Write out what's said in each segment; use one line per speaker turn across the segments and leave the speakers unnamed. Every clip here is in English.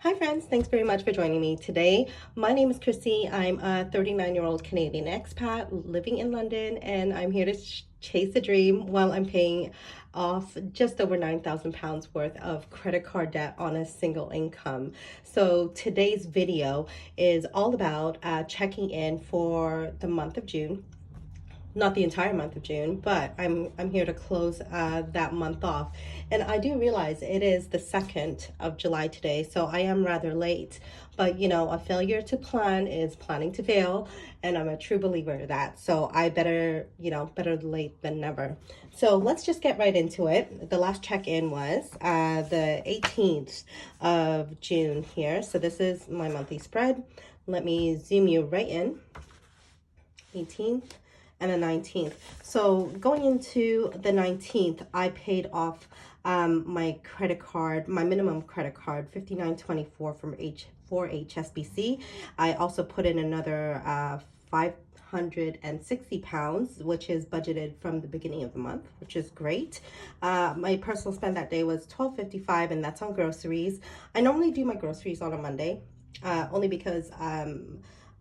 Hi friends, thanks very much for joining me today. My name is Chrissy. I'm a 39-year-old Canadian expat living in London, and I'm here to chase a dream while I'm paying off just over £9,000 worth of credit card debt on a single income. So today's video is all about checking in for the month of June, not the entire month of June, but I'm here to close that month off. And I do realize it is the 2nd of July today, so I am rather late. But you know, a failure to plan is planning to fail, and I'm a true believer of that. So I better, better late than never. So let's just get right into it. The last check-in was the 18th of June here. So this is my monthly spread. Let me zoom you right in. 18th and the 19th. So going into the 19th, I paid off my credit card, my minimum credit card, 5924 for HSBC. I also put in another £560, which is budgeted from the beginning of the month, which is great. My personal spend that day was $12.55, and that's on groceries. I normally do my groceries on a Monday, only because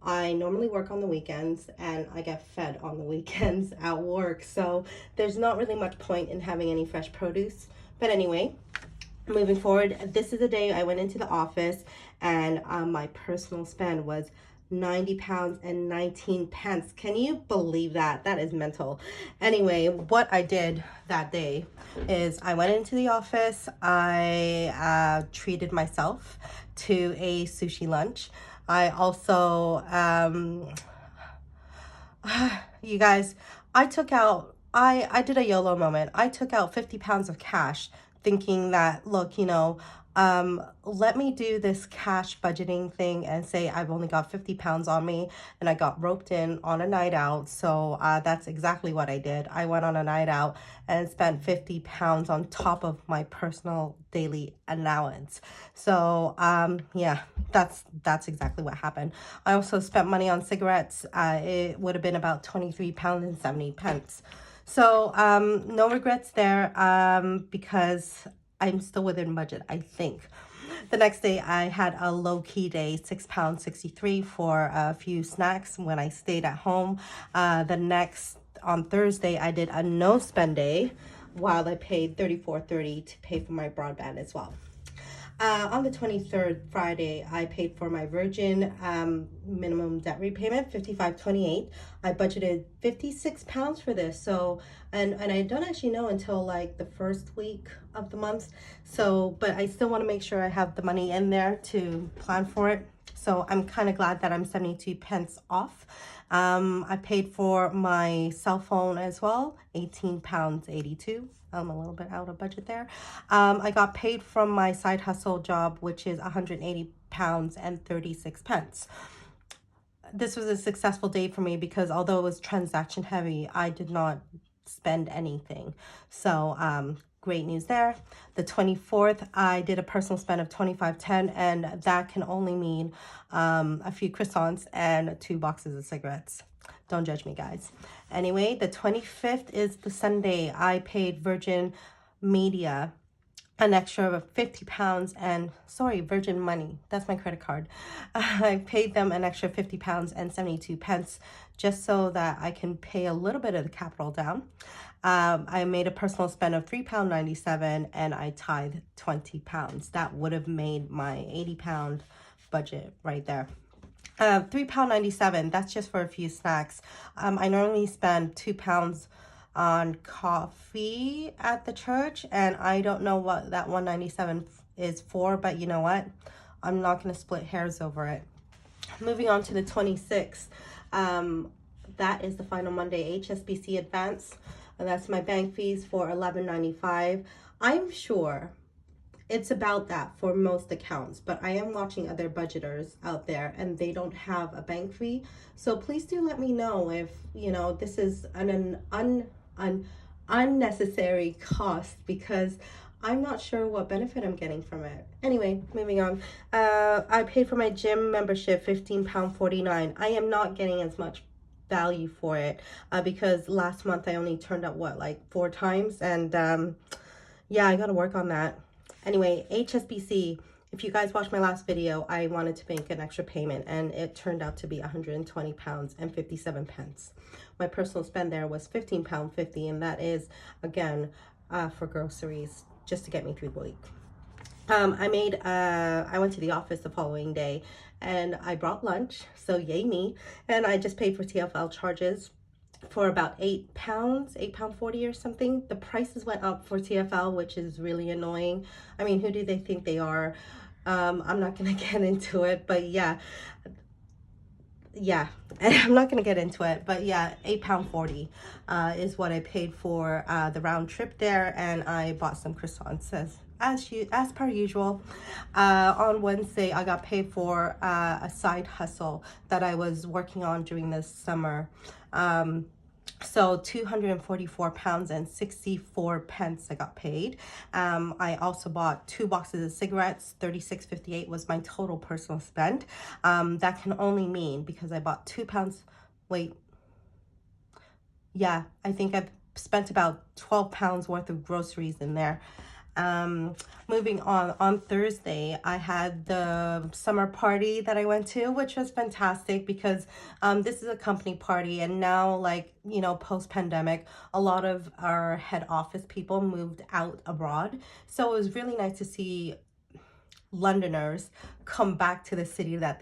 I normally work on the weekends and I get fed on the weekends at work. So there's not really much point in having any fresh produce. But anyway, moving forward, this is the day I went into the office and my personal spend was £90 and 19 pence. Can you believe that? That is mental. Anyway, what I did that day is I went into the office. I treated myself to a sushi lunch. I also, you guys, I did a YOLO moment. I took out 50 pounds of cash thinking that, look, let me do this cash budgeting thing and say I've only got 50 pounds on me, and I got roped in on a night out. So that's exactly what I did. I went on a night out and spent 50 pounds on top of my personal daily allowance. So yeah, that's exactly what happened. I also spent money on cigarettes. It would have been about 23 pounds and 70 pence. So no regrets there, because I'm still within budget, I think. The next day, I had a low-key day, £6.63 for a few snacks when I stayed at home. On Thursday, I did a no-spend day, while I paid $34.30 to pay for my broadband as well. On the 23rd, Friday, I paid for my Virgin minimum debt repayment, $55.28. I budgeted 56 pounds for this. So, and I don't actually know until like the first week of the month. So, but I still want to make sure I have the money in there to plan for it. So I'm kind of glad that I'm 72 pence off. I paid for my cell phone as well, £18.82. I'm a little bit out of budget there. I got paid from my side hustle job, which is £180 and 36 pence. This was a successful day for me because although it was transaction heavy, I did not spend anything. So great news there. The 24th, I did a personal spend of $25.10, and that can only mean a few croissants and 2 boxes of cigarettes. Don't judge me, guys. Anyway, the 25th is the Sunday. I paid Virgin Media an extra of 50 pounds and Virgin Money, that's my credit card. I paid them an extra 50 pounds and 72 pence just so that I can pay a little bit of the capital down. I made a personal spend of £3.97 and I tithed 20 pounds. That would have made my 80-pound budget right there. £3.97, that's just for a few snacks. I normally spend £2 on coffee at the church, and I don't know what that $1.97 is for, but you know what? I'm not going to split hairs over it. Moving on to the 26th, that is the final Monday HSBC advance, and that's my bank fees for $11.95. I'm sure it's about that for most accounts, but I am watching other budgeters out there and they don't have a bank fee. So please do let me know if, this is an unnecessary cost, because I'm not sure what benefit I'm getting from it. Anyway, moving on. I paid for my gym membership, £15.49. I am not getting as much value for it because last month I only turned up, like 4 times? And yeah, I got to work on that. Anyway, HSBC, If you guys watched my last video, I wanted to make an extra payment and it turned out to be 120 pounds and 57 pence. My personal spend there was £15.50, and that is, again, for groceries, just to get me through the week. I went to the office the following day and I brought lunch, so yay me, and I just paid for TFL charges for about £8, £8.40 or something. The prices went up for TFL, which is really annoying. I mean, who do they think they are? I'm not gonna get into it, but yeah, I'm not gonna get into it, but yeah, £8.40 is what I paid for the round trip there, and I bought some croissants as per usual. On Wednesday, I got paid for a side hustle that I was working on during this summer. So £244 and 64 pence I got paid. I also bought 2 boxes of cigarettes. £36.58 was my total personal spend. That can only mean, because I bought £2. Wait, yeah, I think I've spent about £12 worth of groceries in there. Moving on Thursday, I had the summer party that I went to, which was fantastic because this is a company party, and now, like, you know, post-pandemic, a lot of our head office people moved out abroad, so it was really nice to see Londoners come back to the city that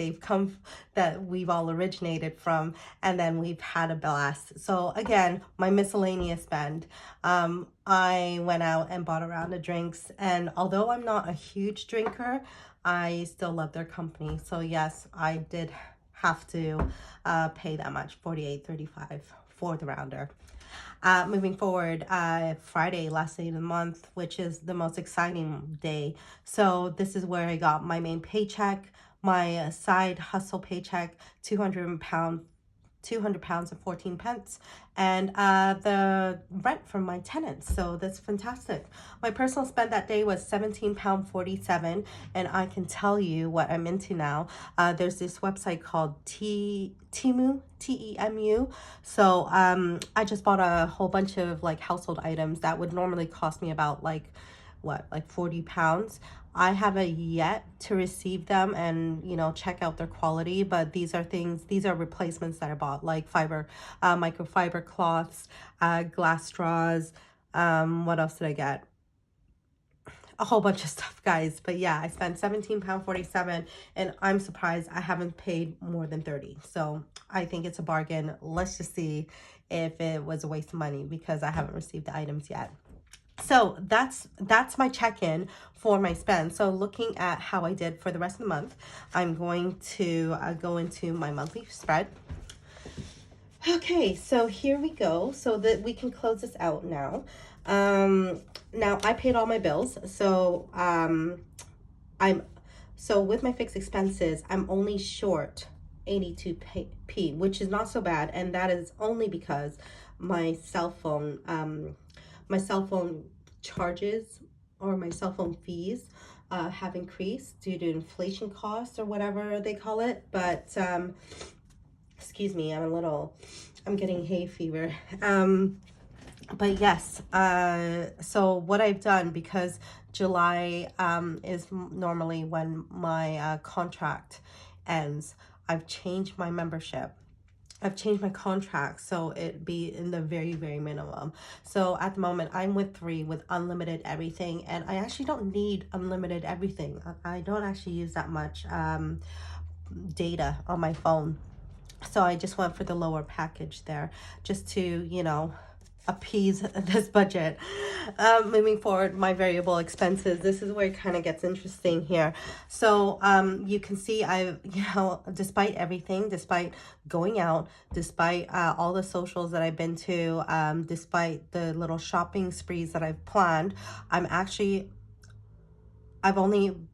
we've all originated from, and then we've had a blast. So again, my miscellaneous spend, I went out and bought a round of drinks, and although I'm not a huge drinker, I still love their company. So yes, I did have to pay that much, $48.35 for the rounder. Moving forward, Friday, last day of the month, which is the most exciting day. So this is where I got my main paycheck, my side hustle paycheck, £200 and 14 pence, and the rent from my tenants. So that's fantastic. My personal spend that day was £17.47, and I can tell you what I'm into now. There's this website called Temu, Temu. So I just bought a whole bunch of like household items that would normally cost me about like £40. I haven't yet to receive them and, you know, check out their quality, but these are replacements that I bought, like microfiber cloths, glass straws. What else did I get? A whole bunch of stuff, guys. But yeah, I spent £17.47, and I'm surprised I haven't paid more than 30. So I think it's a bargain. Let's just see if it was a waste of money because I haven't received the items yet. So that's my check-in for my spend. So looking at how I did for the rest of the month, I'm going to go into my monthly spread. Okay, so here we go, so that we can close this out now. Now I paid all my bills, so with my fixed expenses, I'm only short 82p, which is not so bad, and that is only because my cell phone charges, or my cell phone fees, have increased due to inflation costs or whatever they call it. But excuse me, I'm getting hay fever. But yes, so what I've done, because July is normally when my contract ends, I've changed my membership. I've changed my contract so it be in the very, very minimum. So at the moment, I'm with 3 with unlimited everything, and I actually don't need unlimited everything. I don't actually use that much data on my phone. So I just went for the lower package there, just to, you know, appease this budget. Moving forward, my variable expenses, this is where it kind of gets interesting here. So you can see despite everything, despite going out, despite all the socials that I've been to, despite the little shopping sprees that I've planned, I've only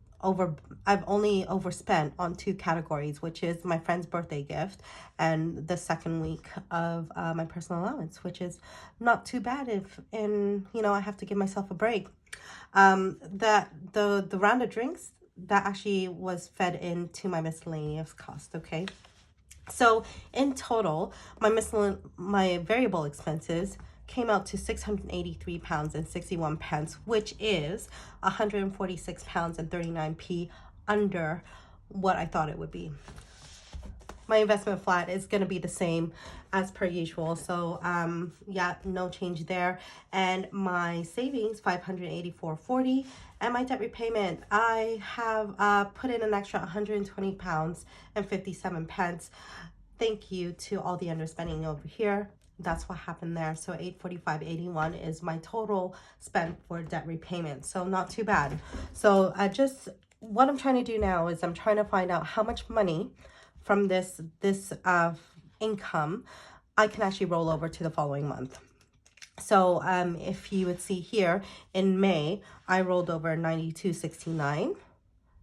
overspent on 2 categories, which is my friend's birthday gift and the second week of my personal allowance, which is not too bad I have to give myself a break. The round of drinks, that actually was fed into my miscellaneous cost, okay? So in total, my variable expenses came out to £683 and 61 pence, which is £146 and 39p under what I thought it would be. My investment flat is going to be the same as per usual. So yeah, no change there. And my savings, 584.40. And my debt repayment, I have put in an extra 120 pounds and 57 pence. Thank you to all the underspending over here. That's what happened there. So 845.81 is my total spent for debt repayment. So not too bad. So what I'm trying to do now is I'm trying to find out how much money from this income I can actually roll over to the following month. So if you would see here in May, I rolled over 92.69,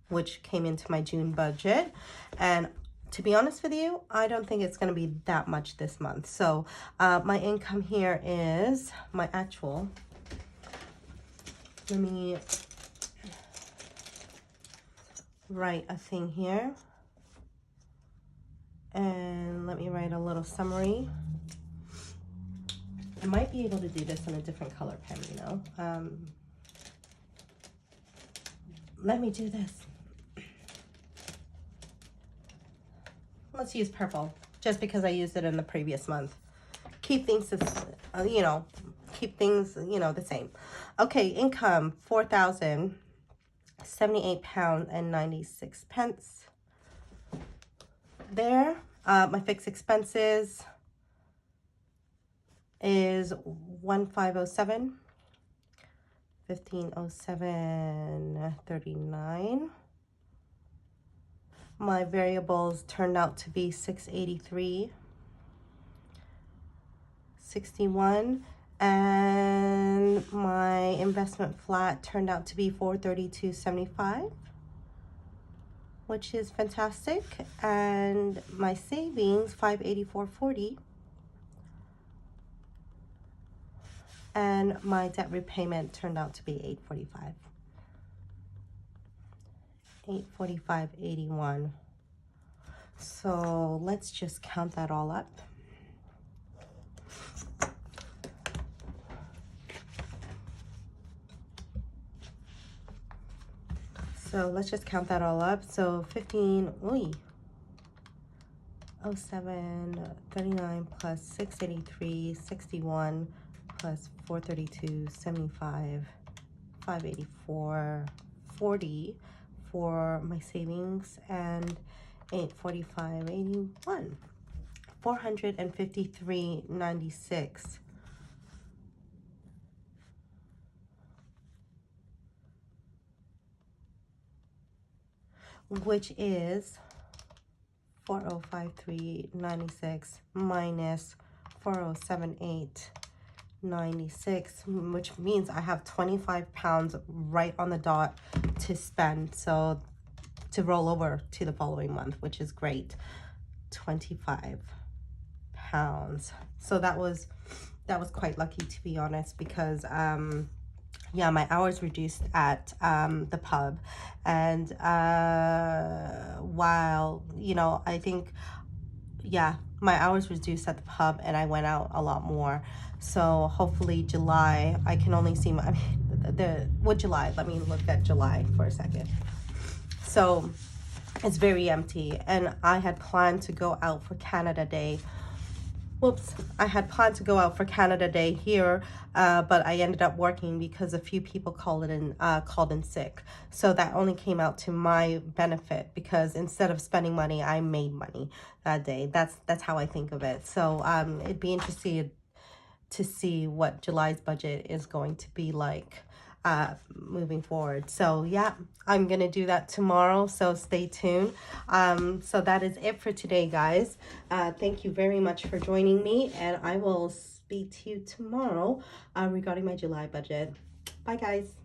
which came into my June budget. And to be honest with you, I don't think it's going to be that much this month. So my income here is my actual. Let me write a thing here. And let me write a little summary. I might be able to do this in a different color pen, you know. Let me do this. Let's use purple, just because I used it in the previous month. Keep things, you know, the same. Okay, income, 4,078 pounds and 96 pence. There, my fixed expenses is 1507, 1507.39. My variables turned out to be 683.61, and my investment flat turned out to be 432.75, which is fantastic. And my savings, 584.40. And my debt repayment turned out to be 845. 845.81. So let's just count that all up. So let's just count that all up. So 1507.39 plus 683.61 plus 432.75, 584.40 for my savings, and 845.81, 453.96. Which is 4053.96 minus 4078.96, which means I have 25 pounds right on the dot to spend, so to roll over to the following month, which is great. 25 pounds. So that was quite lucky, to be honest, because yeah, my hours reduced at the pub, and while, you know, I think, yeah, my hours reduced at the pub and I went out a lot more. So hopefully July, I can only see my, what July, let me look at July for a second. So it's very empty, and I had planned to go out for Canada Day. I had planned to go out for Canada Day here, but I ended up working because a few people called in sick. So that only came out to my benefit, because instead of spending money, I made money that day. That's how I think of it. So it'd be interesting to see what July's budget is going to be like moving forward. So yeah, I'm gonna do that tomorrow, so stay tuned. So that is it for today, guys. Thank you very much for joining me, and I will speak to you tomorrow regarding my July budget. Bye, guys.